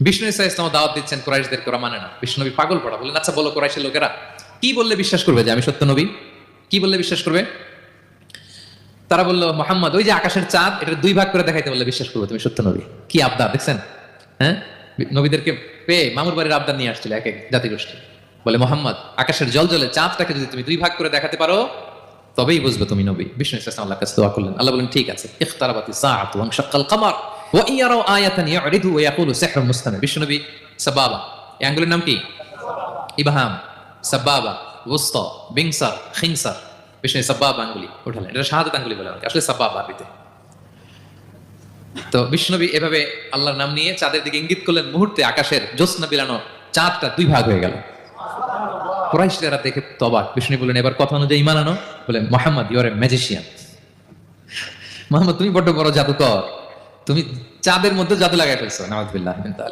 বিষ্ণু ইসা ইসলাম দাওয়াত দিচ্ছেন, কুরাইশদেরকে ওরা মানে না। বিষ্ণু নবী পাগল পড়া বললেন, আচ্ছা বলো কুরাইশের লোকেরা কি বললে বিশ্বাস করবে যে আমি সত্য নবী? কি বললে বিশ্বাস করবে? তারা বললো, মোহাম্মদ ওই যে আকাশের চাঁদ, এটা দুই ভাগ করে দেখাইতে বললে বিশ্বাস করবো তুমি সত্য নবী। কি আবদার দেখছেন? হ্যাঁ, নবীদেরকে পেয়ে মামুর বাড়ির আবদার নিয়ে আসছিল এক এক জাতিগোষ্ঠী। বলে, মোহাম্মদ আকাশের জল জলে চাঁদটাকে যদি তুমি দুই ভাগ করে দেখাতে পারো তবেই বুঝবে তুমি নবী। বিষ্ণু ইসলাম আল্লাহর কাছে দোয়া করলেন। আল্লাহ বলেন, ঠিক আছে। ইখতারাবাতিস সাআতু ওয়ানশাক্কাল কমার ওয়া ইয়ারাউ আয়াতান ইয়ারিদু ওয়া ইয়াকুলু সিহরুন মুস্তামির। বিষ্ণু নবী সাবাবা, এই আঙ্গুলের নাম কি? ইবহাম, সাবাবা, ওয়ুসতা, বিনসার, খিনসার। বিষ্ণু সাবাবা আঙ্গুলি উঠালেন, এটা শাহাদাত আঙ্গুলি বলে, আসলে সাবাবা আরবিতে। তো বিষ্ণুনবী এভাবে আল্লাহর নাম নিয়ে চাঁদের দিকে ইঙ্গিত করলেন, মুহূর্তে আকাশের জ্যোৎস্না বিলানো চাঁদটা দুই ভাগ হয়ে গেল। কুরাইশরা দেখে তবাক। বিষ্ণু বললেন, এবার কথা অনুযায়ী ঈমান আনো। বলে, Muhammad you are a magician. Muhammad তুমি বড্ড বড় জাদুকর, তুমি চাঁদের মধ্যে জাদু লাগাই ফেলছো। নাউযুবিল্লাহ মিন যালিক।